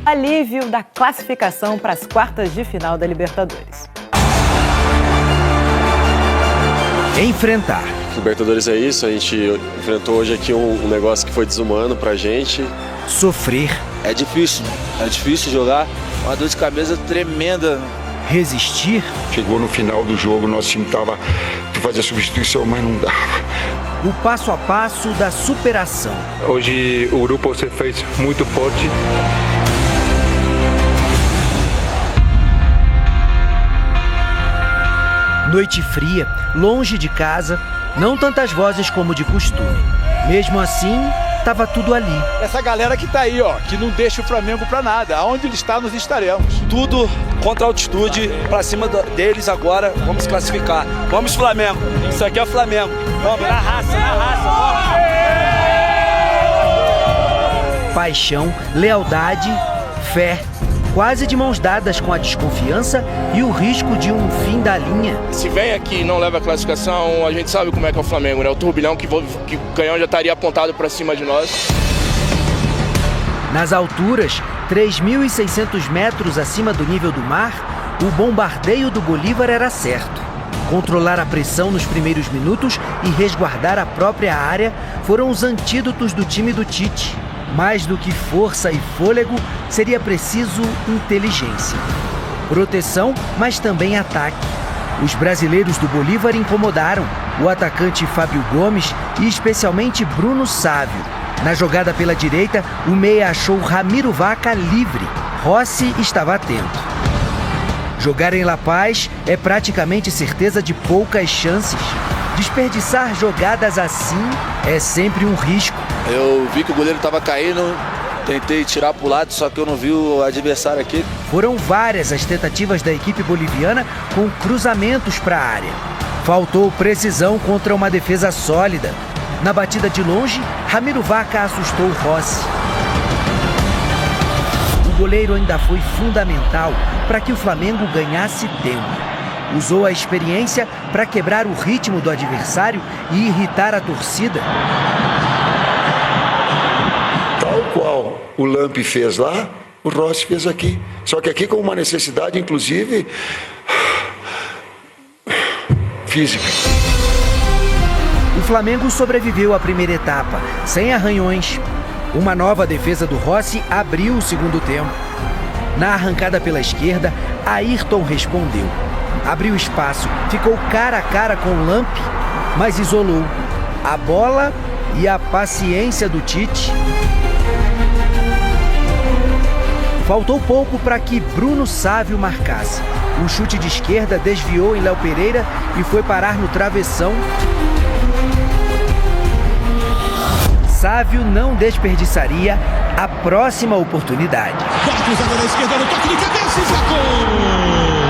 Alívio da classificação para as quartas de final da Libertadores. Enfrentar. Libertadores é isso, a gente enfrentou hoje aqui um negócio que foi desumano pra gente. Sofrer. É difícil jogar, uma dor de cabeça tremenda. Resistir. Chegou no final do jogo, nosso time estava para fazer a substituição, mas não dava. O passo a passo da superação. Hoje o grupo se fez muito forte. Noite fria, longe de casa, não tantas vozes como de costume. Mesmo assim, estava tudo ali. Essa galera que tá aí, ó, que não deixa o Flamengo pra nada. Aonde ele está, nós estaremos. Tudo contra a altitude, pra cima deles agora, vamos classificar. Vamos Flamengo, isso aqui é o Flamengo. Vamos, na raça, vamos! Paixão, lealdade, fé. Quase de mãos dadas com a desconfiança e o risco de um fim da linha. Se vem aqui e não leva a classificação, a gente sabe como é que é o Flamengo, né? O turbilhão que o canhão já estaria apontado para cima de nós. Nas alturas, 3.600 metros acima do nível do mar, o bombardeio do Bolívar era certo. Controlar a pressão nos primeiros minutos e resguardar a própria área foram os antídotos do time do Tite. Mais do que força e fôlego, seria preciso inteligência. Proteção, mas também ataque. Os brasileiros do Bolívar incomodaram o atacante Fábio Gomes e especialmente Bruno Sávio. Na jogada pela direita, o meia achou Ramiro Vaca livre. Rossi estava atento. Jogar em La Paz é praticamente certeza de poucas chances. Desperdiçar jogadas assim é sempre um risco. Eu vi que o goleiro estava caindo, tentei tirar para o lado, só que eu não vi o adversário aqui. Foram várias as tentativas da equipe boliviana com cruzamentos para a área. Faltou precisão contra uma defesa sólida. Na batida de longe, Ramiro Vaca assustou Rossi. O goleiro ainda foi fundamental para que o Flamengo ganhasse tempo. Usou a experiência para quebrar o ritmo do adversário e irritar a torcida. Tal qual o Lampe fez lá, o Rossi fez aqui. Só que aqui com uma necessidade, inclusive, física. O Flamengo sobreviveu à primeira etapa, sem arranhões. Uma nova defesa do Rossi abriu o segundo tempo. Na arrancada pela esquerda, Ayrton respondeu. Abriu espaço, ficou cara a cara com o Lampe, mas isolou a bola e a paciência do Tite. Faltou pouco para que Bruno Sávio marcasse. O chute de esquerda desviou em Léo Pereira e foi parar no travessão. Sávio não desperdiçaria a próxima oportunidade. Cruzada da esquerda no toque de cabeça e sacou!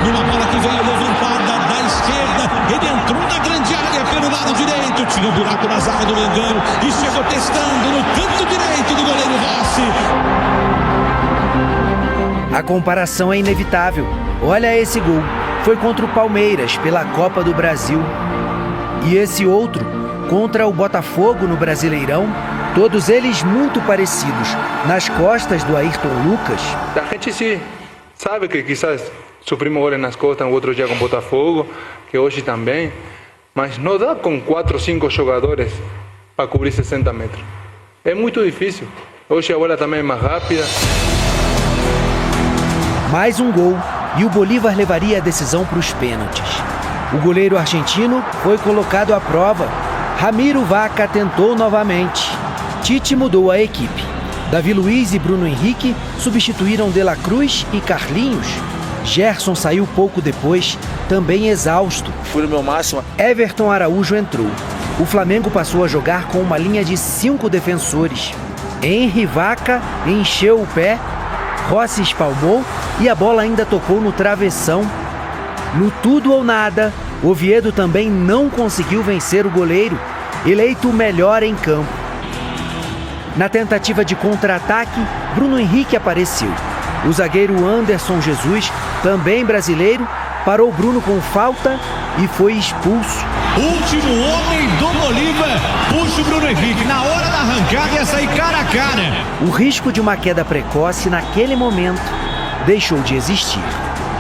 Numa bola que veio levantada da esquerda, ele entrou na grande área pelo lado direito, tinha um buraco na zaga do Mengão e chegou testando no canto direito do goleiro Rossi. A comparação é inevitável. Olha esse gol. Foi contra o Palmeiras pela Copa do Brasil. E esse outro, contra o Botafogo no Brasileirão, todos eles muito parecidos, nas costas do Ayrton Lucas. A gente sim sabe que quizás sofrimos goles nas costas, outro dia com o Botafogo, que hoje também, mas não dá com 4 ou 5 jogadores para cobrir 60 metros. É muito difícil. Hoje a bola também é mais rápida. Mais um gol e o Bolívar levaria a decisão para os pênaltis. O goleiro argentino foi colocado à prova. Ramiro Vaca tentou novamente. Tite mudou a equipe. Davi Luiz e Bruno Henrique substituíram De La Cruz e Carlinhos. Gerson saiu pouco depois, também exausto. Fui no meu máximo. Everton Araújo entrou. O Flamengo passou a jogar com uma linha de 5 defensores. Henry Vaca encheu o pé, Rossi espalmou e a bola ainda tocou no travessão. No tudo ou nada, Oviedo também não conseguiu vencer o goleiro, eleito o melhor em campo. Na tentativa de contra-ataque, Bruno Henrique apareceu. O zagueiro Anderson Jesus, também brasileiro, parou Bruno com falta e foi expulso. último homem do Bolívar, puxa o Bruno Henrique. Na hora da arrancada ia sair cara a cara. O risco de uma queda precoce naquele momento deixou de existir.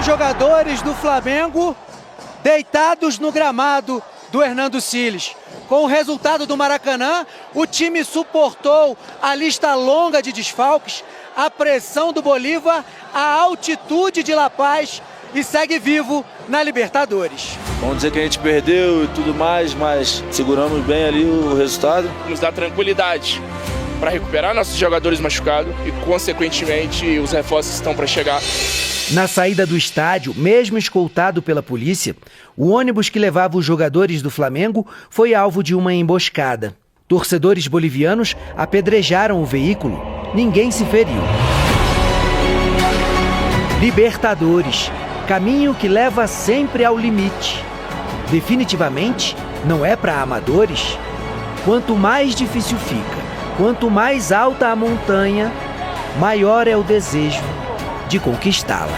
Jogadores do Flamengo deitados no gramado do Hernando Siles. Com o resultado do Maracanã, o time suportou a lista longa de desfalques, a pressão do Bolívar, a altitude de La Paz e segue vivo na Libertadores. Vamos dizer que a gente perdeu e tudo mais, mas seguramos bem ali o resultado. Nos dá tranquilidade para recuperar nossos jogadores machucados e, consequentemente, os reforços estão para chegar. Na saída do estádio, mesmo escoltado pela polícia, o ônibus que levava os jogadores do Flamengo foi alvo de uma emboscada. Torcedores bolivianos apedrejaram o veículo. Ninguém se feriu. Libertadores, caminho que leva sempre ao limite. Definitivamente, não é para amadores. Quanto mais difícil fica, quanto mais alta a montanha, maior é o desejo de conquistá-la.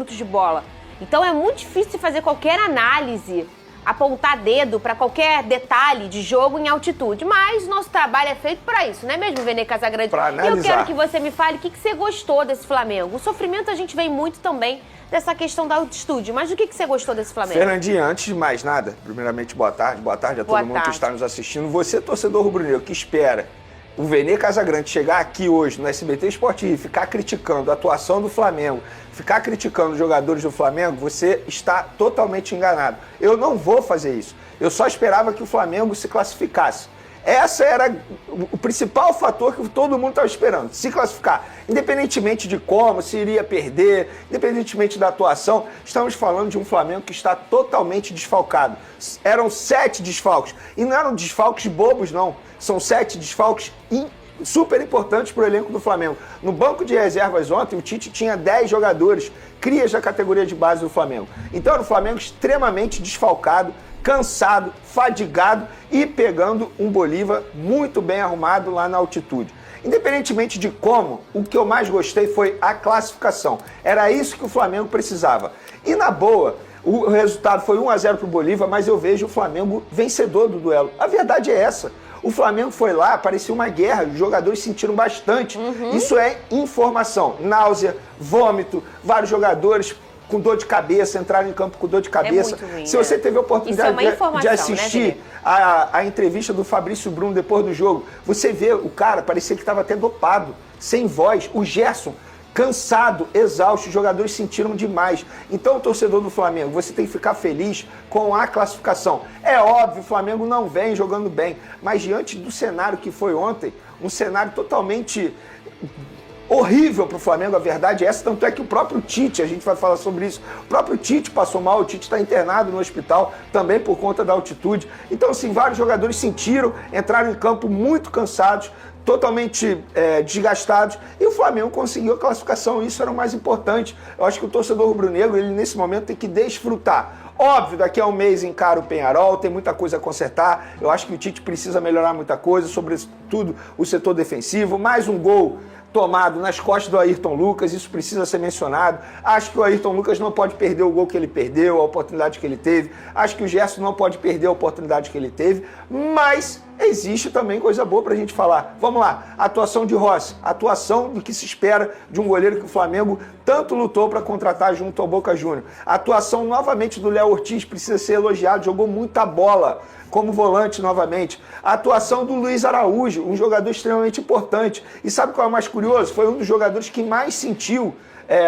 De bola. Então é muito difícil fazer qualquer análise, apontar dedo para qualquer detalhe de jogo em altitude. Mas nosso trabalho é feito para isso, não é mesmo, Vene Casagrande? E eu quero que você me fale o que você gostou desse Flamengo. O sofrimento a gente vê muito também dessa questão da altitude. Mas o que você gostou desse Flamengo? Fernandinha, antes de mais nada, primeiramente boa tarde a todo mundo que está nos assistindo. Você, torcedor rubro-negro, que espera o Vene Casagrande chegar aqui hoje no SBT Sport e ficar criticando a atuação do Flamengo, ficar criticando os jogadores do Flamengo, você está totalmente enganado. Eu não vou fazer isso. Eu só esperava que o Flamengo se classificasse. Essa era o principal fator que todo mundo estava esperando, se classificar. Independentemente de como, se iria perder, independentemente da atuação, estamos falando de um Flamengo que está totalmente desfalcado. Eram 7 desfalques. E não eram desfalques bobos, não. São 7 desfalques super importantes para o elenco do Flamengo. No banco de reservas ontem, o Tite tinha 10 jogadores, crias da categoria de base do Flamengo. Então era um Flamengo extremamente desfalcado, cansado, fadigado e pegando um Bolívar muito bem arrumado lá na altitude. Independentemente de como, o que eu mais gostei foi a classificação. Era isso que o Flamengo precisava. E na boa, o resultado foi 1-0 para o Bolívar, mas eu vejo o Flamengo vencedor do duelo. A verdade é essa. O Flamengo foi lá, parecia uma guerra, os jogadores sentiram bastante. Isso é informação. Náusea, vômito, vários jogadores com dor de cabeça, entraram em campo com dor de cabeça. É muito ruim, se você teve a oportunidade de assistir, né, a entrevista do Fabrício Bruno depois do jogo, você vê o cara, parecia que estava até dopado, sem voz. O Gerson, cansado, exausto, os jogadores sentiram demais. Então, torcedor do Flamengo, você tem que ficar feliz com a classificação. É óbvio, o Flamengo não vem jogando bem, mas diante do cenário que foi ontem, um cenário totalmente horrível para o Flamengo, a verdade é essa, tanto é que o próprio Tite, a gente vai falar sobre isso, o próprio Tite passou mal, o Tite está internado no hospital, também por conta da altitude. Então, assim, vários jogadores sentiram, entraram em campo muito cansados, totalmente desgastados, e o Flamengo conseguiu a classificação, isso era o mais importante. Eu acho que o torcedor rubro-negro, ele nesse momento tem que desfrutar. Óbvio, daqui a um mês encara o Penharol, tem muita coisa a consertar, eu acho que o Tite precisa melhorar muita coisa, sobretudo o setor defensivo, mais um gol tomado nas costas do Ayrton Lucas, isso precisa ser mencionado. Acho que o Ayrton Lucas não pode perder o gol que ele perdeu, a oportunidade que ele teve. Acho que o Gerson não pode perder a oportunidade que ele teve, mas existe também coisa boa pra gente falar. Vamos lá, a atuação de Rossi, a atuação do que se espera de um goleiro que o Flamengo tanto lutou para contratar junto ao Boca Juniors. A atuação novamente do Léo Ortiz precisa ser elogiado, jogou muita bola como volante novamente. A atuação do Luiz Araújo, um jogador extremamente importante. E sabe qual é o mais curioso? Foi um dos jogadores que mais sentiu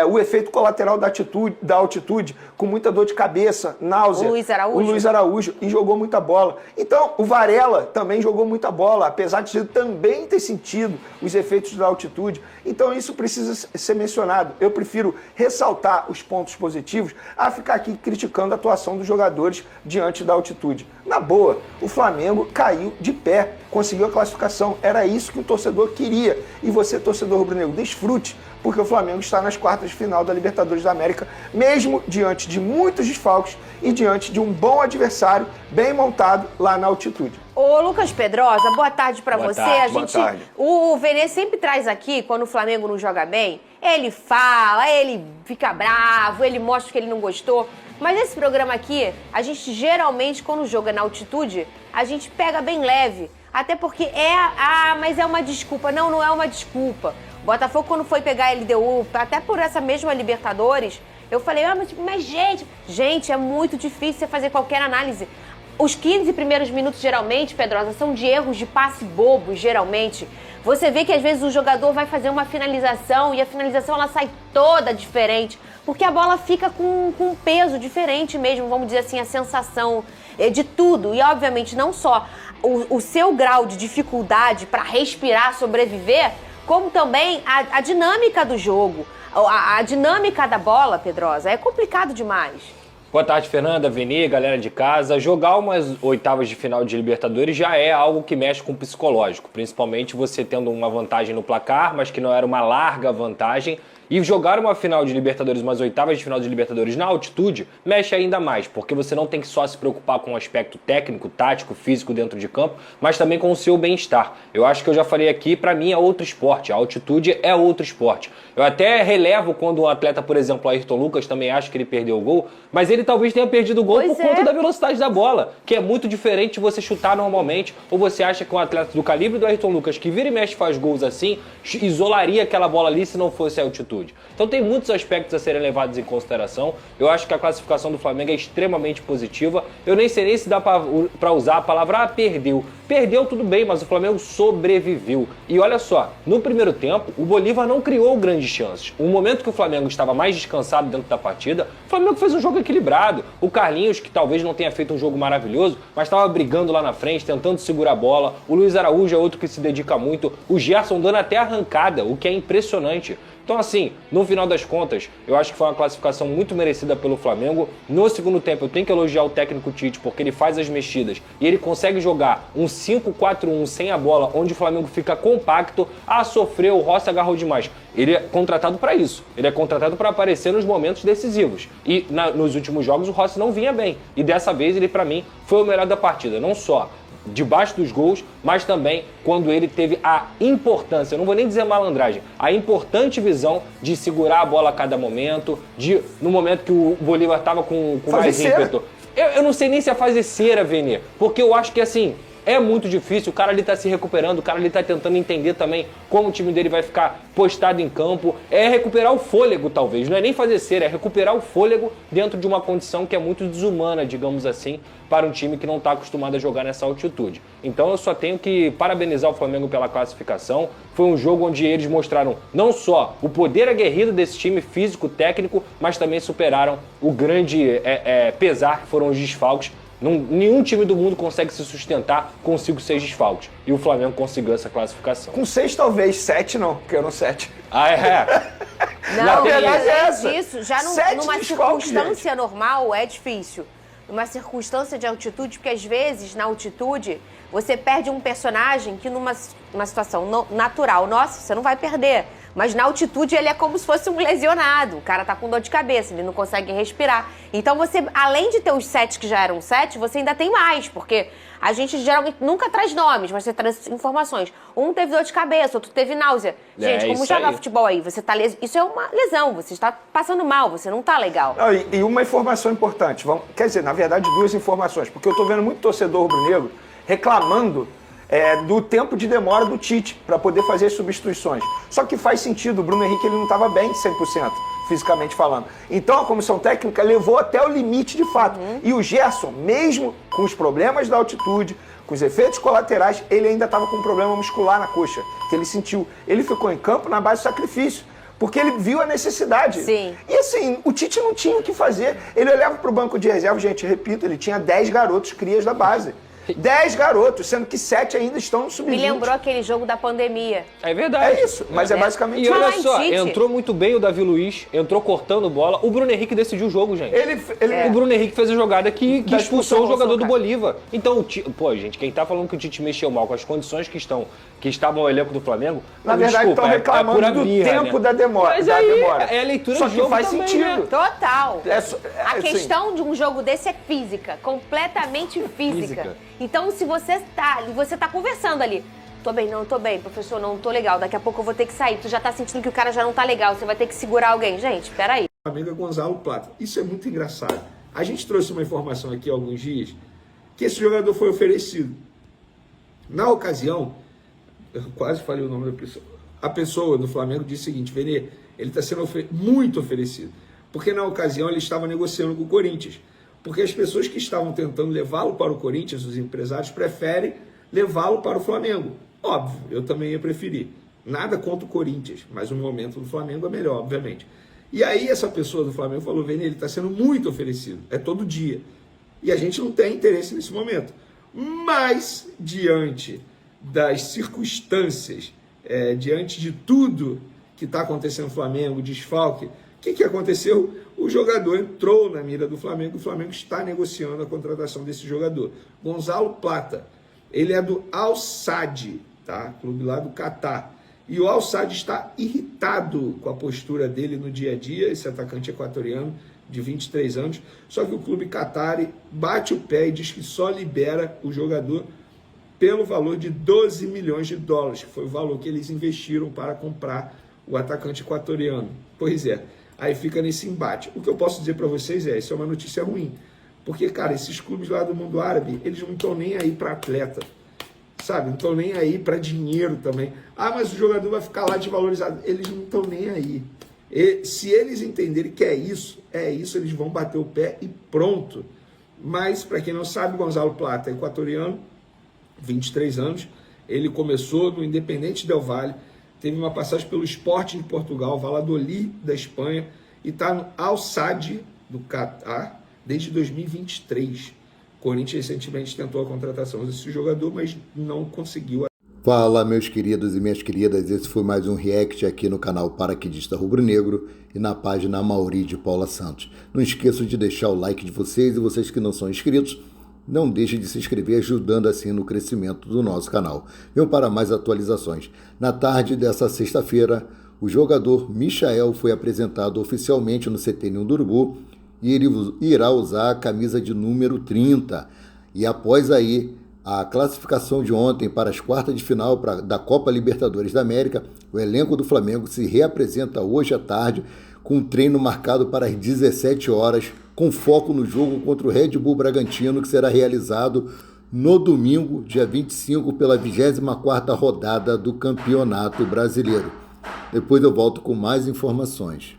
o efeito colateral da altitude, com muita dor de cabeça, náusea. O Luiz Araújo, e jogou muita bola. Então, o Varela também jogou muita bola, apesar de também ter sentido os efeitos da altitude. Então, isso precisa ser mencionado. Eu prefiro ressaltar os pontos positivos a ficar aqui criticando a atuação dos jogadores diante da altitude. Na boa, o Flamengo caiu de pé, conseguiu a classificação. Era isso que o torcedor queria. E você, torcedor rubro-negro, desfrute, porque o Flamengo está nas quartas de final da Libertadores da América, mesmo diante de muitos desfalques e diante de um bom adversário bem montado lá na altitude. Ô, Lucas Pedrosa, boa tarde pra você. Boa tarde. O Vene sempre traz aqui, quando o Flamengo não joga bem, ele fala, ele fica bravo, ele mostra que ele não gostou. Mas esse programa aqui, a gente geralmente, quando joga na altitude, a gente pega bem leve. Até porque mas é uma desculpa. Não, não é uma desculpa. O Botafogo, quando foi pegar a LDU, até por essa mesma Libertadores, eu falei, mas gente, é muito difícil você fazer qualquer análise. Os 15 primeiros minutos, geralmente, Pedrosa, são de erros de passe bobos, geralmente. Você vê que, às vezes, o jogador vai fazer uma finalização e a finalização ela sai toda diferente, porque a bola fica com um peso diferente mesmo, vamos dizer assim, a sensação de tudo. E, obviamente, não só o seu grau de dificuldade para respirar, sobreviver, como também a dinâmica do jogo, a dinâmica da bola, Pedrosa, é complicado demais. Boa tarde, Fernanda, Vini, galera de casa. Jogar umas oitavas de final de Libertadores já é algo que mexe com o psicológico, principalmente você tendo uma vantagem no placar, mas que não era uma larga vantagem. E jogar uma final de Libertadores, umas oitavas de final de Libertadores na altitude, mexe ainda mais, porque você não tem que só se preocupar com o aspecto técnico, tático, físico dentro de campo, mas também com o seu bem-estar. Eu acho que eu já falei aqui, pra mim é outro esporte, a altitude é outro esporte. Eu até relevo quando um atleta, por exemplo, Ayrton Lucas, também acho que ele perdeu o gol, mas ele talvez tenha perdido o gol por conta da velocidade da bola, que é muito diferente de você chutar normalmente, ou você acha que um atleta do calibre do Ayrton Lucas, que vira e mexe faz gols assim, isolaria aquela bola ali se não fosse a altitude. Então tem muitos aspectos a serem levados em consideração. Eu acho que a classificação do Flamengo é extremamente positiva. Eu nem sei nem se dá para usar a palavra perdeu. Perdeu tudo bem, mas o Flamengo sobreviveu. E olha só, no primeiro tempo, o Bolívar não criou grandes chances. O momento que o Flamengo estava mais descansado dentro da partida, o Flamengo fez um jogo equilibrado. O Carlinhos, que talvez não tenha feito um jogo maravilhoso, mas estava brigando lá na frente, tentando segurar a bola. O Luiz Araújo é outro que se dedica muito. O Gerson dando até arrancada, o que é impressionante. Então, assim, no final das contas, eu acho que foi uma classificação muito merecida pelo Flamengo. No segundo tempo, eu tenho que elogiar o técnico Tite, porque ele faz as mexidas e ele consegue jogar um 5-4-1 sem a bola, onde o Flamengo fica compacto. Sofreu, o Rossi agarrou demais. Ele é contratado para isso. Ele é contratado para aparecer nos momentos decisivos. E nos últimos jogos, o Rossi não vinha bem. E dessa vez, ele, para mim, foi o melhor da partida. Não só debaixo dos gols, mas também quando ele teve a importância, eu não vou nem dizer malandragem, a importante visão de segurar a bola a cada momento, no momento que o Bolívar estava com mais ímpeto. Eu não sei nem se é fazer cera, Vene, porque eu acho que assim, é muito difícil, o cara ali tá se recuperando, o cara ali tá tentando entender também como o time dele vai ficar postado em campo. É recuperar o fôlego, talvez. Não é nem fazer cera, é recuperar o fôlego dentro de uma condição que é muito desumana, digamos assim, para um time que não está acostumado a jogar nessa altitude. Então eu só tenho que parabenizar o Flamengo pela classificação. Foi um jogo onde eles mostraram não só o poder aguerrido desse time físico, técnico, mas também superaram o grande pesar que foram os desfalques. Nenhum time do mundo consegue se sustentar com 5, 6 desfalques. E o Flamengo conseguiu essa classificação. Com 6 talvez, 7 não, porque eram 7. Não, isso já numa circunstância normal é difícil. Numa circunstância de altitude, porque às vezes na altitude você perde um personagem que numa situação natural, nossa, você não vai perder. Mas na altitude ele é como se fosse um lesionado. O cara tá com dor de cabeça, ele não consegue respirar. Então você, além de ter os 7 que já eram 7, você ainda tem mais, porque a gente geralmente nunca traz nomes, mas você traz informações. Um teve dor de cabeça, outro teve náusea. Gente, como jogar futebol aí? Você tá isso é uma lesão, você está passando mal, você não tá legal. Não, e uma informação importante, quer dizer, na verdade 2 informações, porque eu tô vendo muito torcedor rubro-negro reclamando do tempo de demora do Tite para poder fazer as substituições. Só que faz sentido, o Bruno Henrique ele não estava bem 100%, fisicamente falando. Então a comissão técnica levou até o limite de fato. E o Gerson, mesmo com os problemas da altitude, com os efeitos colaterais, ele ainda estava com um problema muscular na coxa, que ele sentiu. Ele ficou em campo na base do sacrifício, porque ele viu a necessidade. Sim. E assim, o Tite não tinha o que fazer. Ele olhava para o banco de reserva, gente, repito, ele tinha 10 garotos crias da base. 10 garotos, sendo que 7 ainda estão no sub-20. Me lembrou aquele jogo da pandemia. É verdade. É isso, mas é basicamente E isso. olha só, entrou muito bem o Davi Luiz, entrou cortando bola. O Bruno Henrique decidiu o jogo, gente. O Bruno Henrique fez a jogada que expulsou o jogador do Bolívar. Então, pô, gente, quem tá falando que o Tite mexeu mal com as condições que estavam no elenco do Flamengo, na verdade, estão reclamando do tempo da demora. Mas aí, é a leitura Só de que jogo faz também, sentido. né? Total. A assim, questão de um jogo desse é física, completamente física. Então, se você tá conversando ali, tô bem, professor, não tô legal, daqui a pouco eu vou ter que sair, tu já tá sentindo que o cara já não tá legal, você vai ter que segurar alguém. Gente, peraí. Flamengo é Gonzalo Plata. Isso é muito engraçado. A gente trouxe uma informação aqui há alguns dias que esse jogador foi oferecido. Na ocasião, eu quase falei o nome da pessoa. A pessoa do Flamengo disse o seguinte: Venê, ele está sendo muito oferecido. Porque na ocasião ele estava negociando com o Corinthians. Porque as pessoas que estavam tentando levá-lo para o Corinthians, os empresários, preferem levá-lo para o Flamengo. Óbvio, eu também ia preferir. Nada contra o Corinthians, mas o momento do Flamengo é melhor, obviamente. E aí essa pessoa do Flamengo falou: Venê, ele está sendo muito oferecido. É todo dia. E a gente não tem interesse nesse momento. Mas, diante das circunstâncias, diante de tudo que está acontecendo no Flamengo, desfalque, o que aconteceu? O jogador entrou na mira do Flamengo, o Flamengo está negociando a contratação desse jogador. Gonzalo Plata, ele é do Al Sadd, tá? Clube lá do Catar. E o Al Sadd está irritado com a postura dele no dia a dia, esse atacante equatoriano de 23 anos, só que o clube Qatari bate o pé e diz que só libera o jogador pelo valor de 12 milhões de dólares, que foi o valor que eles investiram para comprar o atacante equatoriano. Pois é, aí fica nesse embate. O que eu posso dizer para vocês isso é uma notícia ruim, porque, cara, esses clubes lá do mundo árabe, eles não estão nem aí para atleta, sabe? Não estão nem aí para dinheiro também. Ah, mas o jogador vai ficar lá desvalorizado. Eles não estão nem aí. E se eles entenderem que é isso, eles vão bater o pé e pronto. Mas, para quem não sabe, Gonzalo Plata é equatoriano, 23 anos, ele começou no Independente Del Valle, teve uma passagem pelo Sporting de Portugal, Valladolid da Espanha, e está no Al Sadd do Catar desde 2023. O Corinthians recentemente tentou a contratação desse jogador, mas não conseguiu. Fala, meus queridos e minhas queridas, esse foi mais um react aqui no canal Paraquedista Rubro-Negro e na página Amauri de Paula Santos. Não esqueçam de deixar o like de vocês, e vocês que não são inscritos, não deixem de se inscrever, ajudando assim no crescimento do nosso canal. Venham para mais atualizações. Na tarde dessa sexta-feira, o jogador Michael foi apresentado oficialmente no CT Ninho do Urubu e ele irá usar a camisa de número 30. E após aí a classificação de ontem para as quartas de final da Copa Libertadores da América, o elenco do Flamengo se reapresenta hoje à tarde com um treino marcado para as 17 horas, com foco no jogo contra o Red Bull Bragantino, que será realizado no domingo, dia 25, pela 24ª rodada do Campeonato Brasileiro. Depois eu volto com mais informações.